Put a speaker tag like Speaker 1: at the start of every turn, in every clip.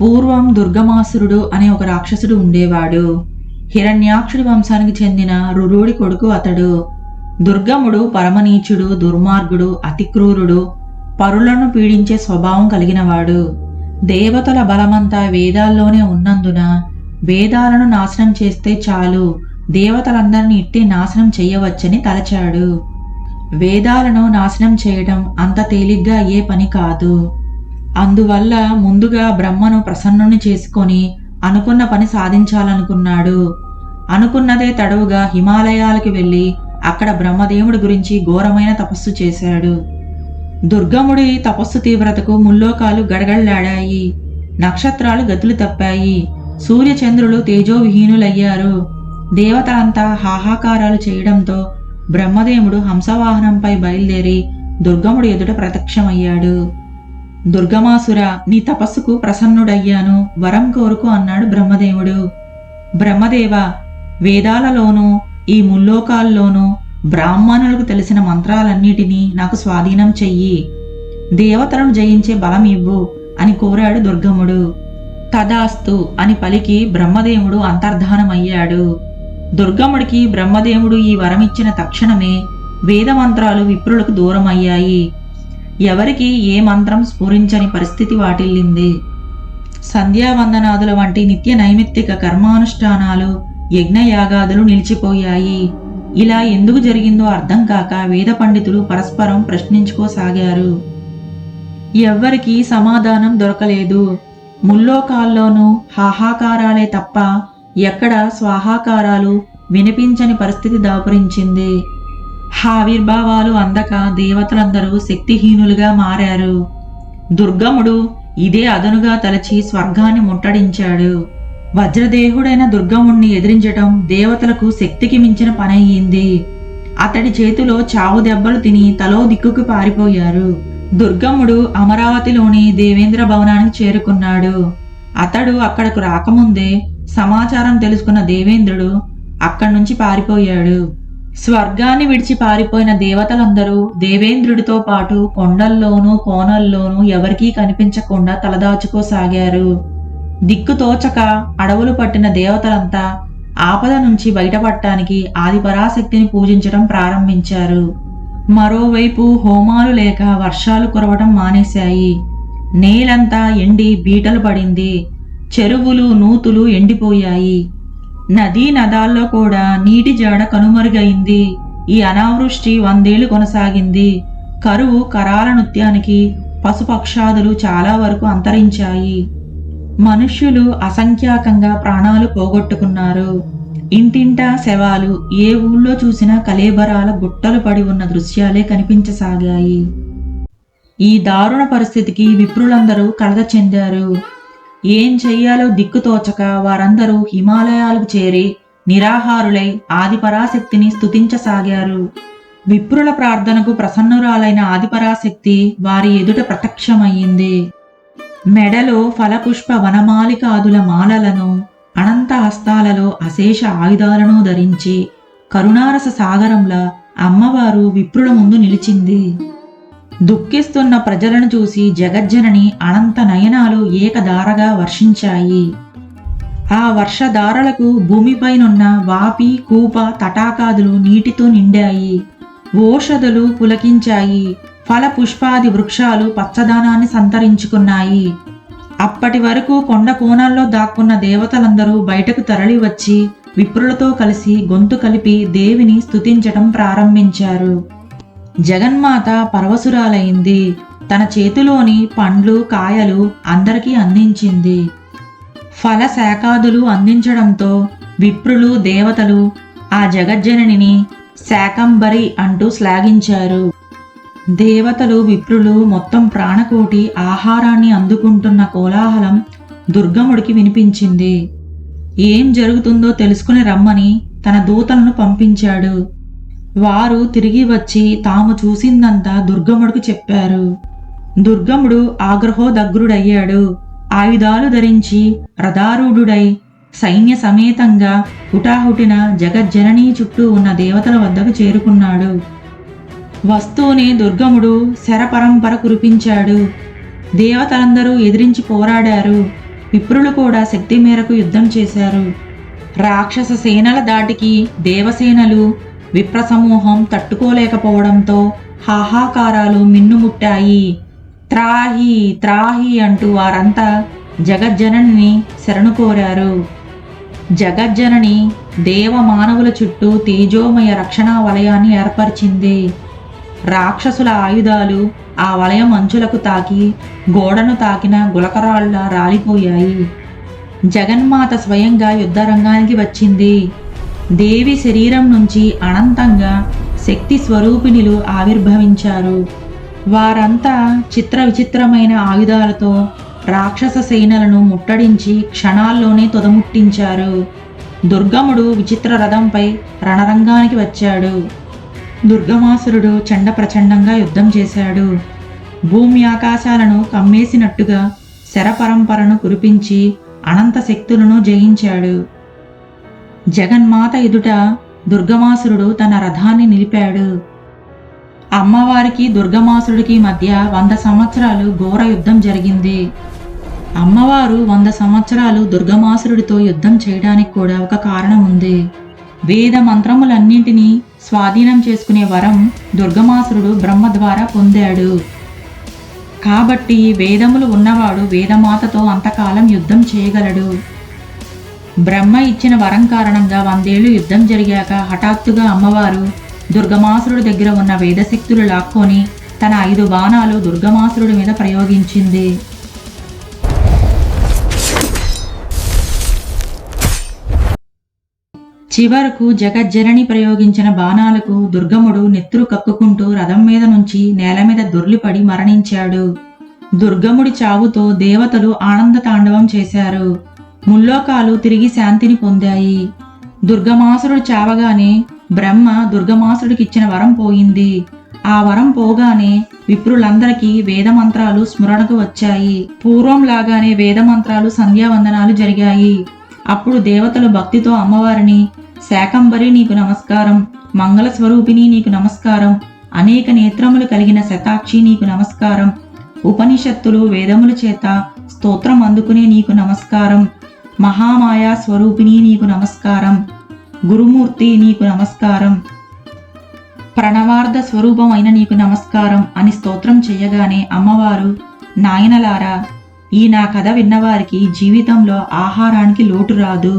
Speaker 1: పూర్వం దుర్గమాసురుడు అనే ఒక రాక్షసుడు ఉండేవాడు. హిరణ్యాక్షుడి వంశానికి చెందిన రురుడి కొడుకు అతడు. దుర్గముడు పరమనీచుడు, దుర్మార్గుడు, అతిక్రూరుడు, పరులను పీడించే స్వభావం కలిగినవాడు. దేవతల బలమంతా వేదాల్లోనే ఉన్నందున వేదాలను నాశనం చేస్తే చాలు, దేవతలందరినీ ఇట్టే నాశనం చెయ్యవచ్చని తలచాడు. వేదాలను నాశనం చేయడం అంత తేలిగ్గా అయ్యే పని కాదు. అందువల్ల ముందుగా బ్రహ్మను ప్రసన్నుని చేసుకొని అనుకున్న పని సాధించాలనుకున్నాడు. అనుకున్నదే తడవుగా హిమాలయాలకు వెళ్ళి అక్కడ బ్రహ్మదేవుడి గురించి ఘోరమైన తపస్సు చేశాడు. దుర్గముడి తపస్సు తీవ్రతకు ముల్లోకాలు గడగడలాడాయి. నక్షత్రాలు గతులు తప్పాయి. సూర్యచంద్రులు తేజోవిహీనులయ్యారు. దేవతలంతా హాహాకారాలు చేయడంతో బ్రహ్మదేవుడు హంసవాహనంపై బయలుదేరి దుర్గముడి ఎదుట ప్రత్యక్షమయ్యాడు. దుర్గమాసుర, నీ తపస్సుకు ప్రసన్నుడయ్యాను, వరం కోరుకు అన్నాడు బ్రహ్మదేవుడు. బ్రహ్మదేవ, వేదాలలోనూ ఈ ముల్లోకాల్లోనూ బ్రాహ్మణులకు తెలిసిన మంత్రాలన్నిటినీ నాకు స్వాధీనం చెయ్యి, దేవతలను జయించే బలం ఇవ్వు అని కోరాడు దుర్గముడు. తదాస్తు అని పలికి బ్రహ్మదేవుడు అంతర్ధానమయ్యాడు. దుర్గముడికి బ్రహ్మదేవుడు ఈ వరమిచ్చిన తక్షణమే వేదమంత్రాలు విప్రులకు దూరమయ్యాయి. ఎవరికి ఏ మంత్రం స్ఫురించని పరిస్థితి వాటిల్లింది. సంధ్యావందనాదుల వంటి నిత్య నైమిత్తిక కర్మానుష్ఠానాలు, యజ్ఞయాగాదులు నిలిచిపోయాయి. ఇలా ఎందుకు జరిగిందో అర్థం కాక వేద పండితులు పరస్పరం ప్రశ్నించుకోసాగారు. ఎవ్వరికీ సమాధానం దొరకలేదు. ముల్లోకాల్లోనూ హాహాకారాలే తప్ప ఎక్కడ స్వాహాకారాలు వినిపించని పరిస్థితి దాపురించింది. ఆవిర్భావాలు అందక దేవతలందరూ శక్తిహీనులుగా మారారు. దుర్గముడు ఇదే అదనుగా తలచి స్వర్గాన్ని ముట్టడించాడు. వజ్రదేహుడైన దుర్గముణ్ణి ఎదిరించటం దేవతలకు శక్తికి మించిన పనయ్యింది. అతడి చేతిలో చావు దెబ్బలు తిని తలో దిక్కుకు పారిపోయారు. దుర్గముడు అమరావతిలోని దేవేంద్ర భవనానికి చేరుకున్నాడు. అతడు అక్కడకు రాకముందే సమాచారం తెలుసుకున్న దేవేంద్రుడు అక్కడి నుంచి పారిపోయాడు. స్వర్గాన్ని విడిచి పారిపోయిన దేవతలందరూ దేవేంద్రుడితో పాటు కొండల్లోనూ కోనల్లోనూ ఎవరికీ కనిపించకుండా తలదాచుకోసాగారు. దిక్కుతోచక అడవులు పట్టిన దేవతలంతా ఆపద నుంచి బయటపడటానికి ఆదిపరాశక్తిని పూజించడం ప్రారంభించారు. మరోవైపు హోమాలు లేక వర్షాలు కురవడం మానేశాయి. నేలంతా ఎండి బీటలు పడింది. చెరువులు, నూతులు ఎండిపోయాయి. నదీ నదాల్లో కూడా నీటి జాడ కనుమరుగైంది. ఈ అనావృష్టి 100 ఏళ్లు కొనసాగింది. కరువు, కరాల నృత్యానికి పశుపక్షాదులు చాలా వరకు అంతరించాయి. మనుష్యులు అసంఖ్యాకంగా ప్రాణాలు పోగొట్టుకున్నారు. ఇంటింటా శవాలు, ఏ ఊళ్ళో చూసినా కలేబరాల గుట్టలు పడి ఉన్న దృశ్యాలే కనిపించసాగాయి. ఈ దారుణ పరిస్థితికి విప్రులందరూ కలత చెందారు. ఏం చెయ్యాలో దిక్కుతోచక వారందరూ హిమాలయాలకు చేరి నిరాహారులై ఆదిపరాశక్తిని స్తుతించసాగారు. విప్రుల ప్రార్థనకు ప్రసన్నురాలైన ఆదిపరాశక్తి వారి ఎదుట ప్రత్యక్షమయ్యింది. మెడలో ఫలపుష్ప వనమాలికాదుల మాలలను, అనంత హస్తాలలో అశేష ఆయుధాలను ధరించి కరుణారస సాగరంలా అమ్మవారు విప్రుల ముందు నిలిచింది. దుఃఖిస్తున్న ప్రజలను చూసి జగజ్జనని అనంత నయనాలు ఏకధారగా వర్షించాయి. ఆ వర్షధారలకు భూమిపైనున్న వాపి, కూప, తటాకాదులు నీటితో నిండాయి. ఓషధులు పులకించాయి. ఫల పుష్పాది వృక్షాలు పచ్చదనాన్ని సంతరించుకున్నాయి. అప్పటి వరకు కొండ కోణాల్లో దాక్కున్న దేవతలందరూ బయటకు తరలి వచ్చి విప్రులతో కలిసి గొంతు కలిపి దేవిని స్తుతించటం ప్రారంభించారు. జగన్మాత పరవశురాలైంది. తన చేతిలోని పండ్లు, కాయలు అందరికీ అందించింది. ఫల శాఖాదులు అందించడంతో విప్రులు, దేవతలు ఆ జగజ్జననిని శాకంబరి అంటూ శ్లాఘించారు. దేవతలు, విప్రులు మొత్తం ప్రాణకోటి ఆహారాన్ని అందుకుంటున్న కోలాహలం దుర్గముడికి వినిపించింది. ఏం జరుగుతుందో తెలుసుకుని రమ్మని తన దూతలను పంపించాడు. వారు తిరిగి వచ్చి తాము చూసిందంతా దుర్గముడికి చెప్పారు. దుర్గముడు ఆగ్రహోదగ్రుడయ్యాడు. ఆయుధాలు ధరించి రథారూఢుడై సైన్య సమేతంగా హుటాహుటిన జగజ్జననీ చుట్టూ ఉన్న దేవతల వద్దకు చేరుకున్నాడు. వస్తూనే దుర్గముడు శరపరంపర కురిపించాడు. దేవతలందరూ ఎదిరించి పోరాడారు. విప్రులు కూడా శక్తి మేరకు యుద్ధం చేశారు. రాక్షస సేనల దాటికి దేవసేనలు విప్ర సమూహం తట్టుకోలేకపోవడంతో హాహాకారాలు మిన్నుముట్టాయి. త్రాహి త్రాహి అంటూ వారంతా జగజ్జనని శరణు కోరారు. జగజ్జనని దేవ మానవుల చుట్టూ తేజోమయ రక్షణా వలయాన్ని ఏర్పరిచింది. రాక్షసుల ఆయుధాలు ఆ వలయం అంచులకు తాకి గోడను తాకిన గులకరాళ్ల రాలిపోయాయి. జగన్మాత స్వయంగా యుద్ధరంగానికి వచ్చింది. దేవి శరీరం నుంచి అనంతంగా శక్తి స్వరూపిణులు ఆవిర్భవించారు. వారంతా చిత్ర విచిత్రమైన ఆయుధాలతో రాక్షస సేనలను ముట్టడించి క్షణాల్లోనే తుదముట్టించారు. దుర్గముడు విచిత్ర రథంపై రణరంగానికి వచ్చాడు. దుర్గమాసురుడు చండ ప్రచండంగా యుద్ధం చేశాడు. భూమి ఆకాశాలను కమ్మేసినట్టుగా శరపరంపరను కురిపించి అనంత శక్తులను జయించాడు. జగన్మాత ఎదుట దుర్గమాసురుడు తన రథాన్ని నిలిపాడు. అమ్మవారికి దుర్గమాసురుడికి మధ్య 100 సంవత్సరాలు ఘోర యుద్ధం జరిగింది. అమ్మవారు 100 సంవత్సరాలు దుర్గమాసురుడితో యుద్ధం చేయడానికి కూడా ఒక కారణం ఉంది. వేద మంత్రములన్నింటినీ స్వాధీనం చేసుకునే వరం దుర్గమాసురుడు బ్రహ్మ ద్వారా పొందాడు. కాబట్టి వేదములు ఉన్నవాడు వేదమాతతో అంతకాలం యుద్ధం చేయగలడు. బ్రహ్మ ఇచ్చిన వరం కారణంగా 100 ఏళ్లు యుద్ధం జరిగాక హఠాత్తుగా అమ్మవారు దుర్గమాసురుడి దగ్గర ఉన్న వేదశక్తులు లాక్కొని తన 5 బాణాలు దుర్గమాసురుడి మీద ప్రయోగించింది. చివరకు జగజ్జనని ప్రయోగించిన బాణాలకు దుర్గముడు నెత్తురు కక్కుకుంటూ రథం మీద నుంచి నేల మీద దొర్లిపడి మరణించాడు. దుర్గముడి చావుతో దేవతలు ఆనంద తాండవం చేశారు. ముల్లోకాలు తిరిగి శాంతిని పొందాయి. దుర్గమాసురుడు చావగానే బ్రహ్మ దుర్గమాసుడికిచ్చిన వరం పోయింది. ఆ వరం పోగానే విప్రులందరికీ వేదమంత్రాలు స్మరణకు వచ్చాయి. పూర్వంలాగానే వేదమంత్రాలు సంధ్యావందనాలు జరిగాయి. అప్పుడు దేవతలు భక్తితో అమ్మవారిని శాకంబరి నీకు నమస్కారం, మంగళ స్వరూపిణి నీకు నమస్కారం, అనేక నేత్రములు కలిగిన శతాక్షి నీకు నమస్కారం, ఉపనిషత్తులు వేదముల చేత స్తోత్రం అందుకునే నీకు నమస్కారం, మహామాయా స్వరూపిణి నీకు నమస్కారం, గురుమూర్తి నీకు నమస్కారం, ప్రణవార్థ స్వరూపమైన నీకు నమస్కారం అని స్తోత్రం చేయగానే అమ్మవారు, నాయనలారా, ఈ నా కథ విన్నవారికి జీవితంలో ఆహారానికి లోటు రాదు.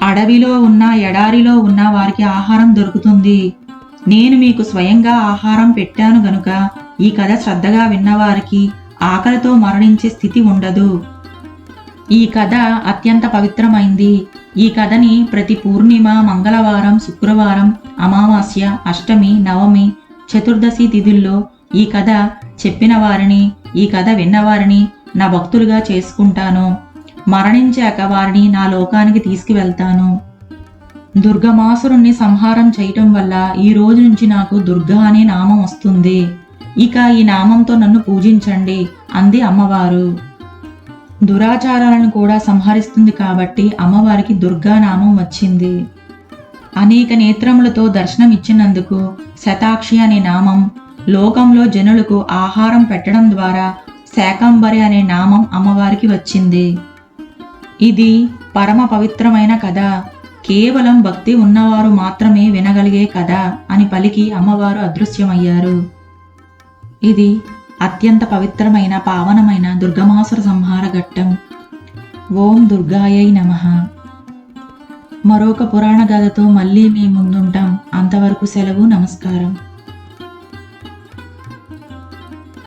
Speaker 1: అడవిలో ఉన్న ఎడారిలో ఉన్న వారికి ఆహారం దొరుకుతుంది. నేను మీకు స్వయంగా ఆహారం పెట్టాను గనుక ఈ కథ శ్రద్ధగా విన్నవారికి ఆకలితో మరణించే స్థితి ఉండదు. ఈ కథ అత్యంత పవిత్రమైంది. ఈ కథని ప్రతి పూర్ణిమ, మంగళవారం, శుక్రవారం, అమావాస్య, అష్టమి, నవమి, చతుర్దశి తిథుల్లో ఈ కథ చెప్పిన వారిని, ఈ కథ విన్నవారిని నా భక్తులుగా చేసుకుంటాను. మరణించాక వారిని నా లోకానికి తీసుకువెళ్తాను. దుర్గమాసురుణ్ణి సంహారం చేయటం వల్ల ఈ రోజు నుంచి నాకు దుర్గా అనే నామం వస్తుంది. ఇక ఈ నామంతో నన్ను పూజించండి అంది అమ్మవారు. దురాచారాలను కూడా సంహరిస్తుంది కాబట్టి అమ్మవారికి దుర్గా నామం వచ్చింది. అనేక నేత్రములతో దర్శనం ఇచ్చినందుకు శతాక్షి అనే నామం, లోకంలో జనులకు ఆహారం పెట్టడం ద్వారా శాకంబరి అనే నామం అమ్మవారికి వచ్చింది. ఇది పరమ పవిత్రమైన కథ. కేవలం భక్తి ఉన్నవారు మాత్రమే వినగలిగే కథ అని పలికి అమ్మవారు అదృశ్యమయ్యారు. ఇది అత్యంత పవిత్రమైన పావనమైన దుర్గమాసుర సంహార ఘట్టం. ఓం దుర్గాయై నమః. మరొక పురాణ గాథతో మళ్ళీ మీ ముందుంటాం. అంతవరకు సెలవు. నమస్కారం.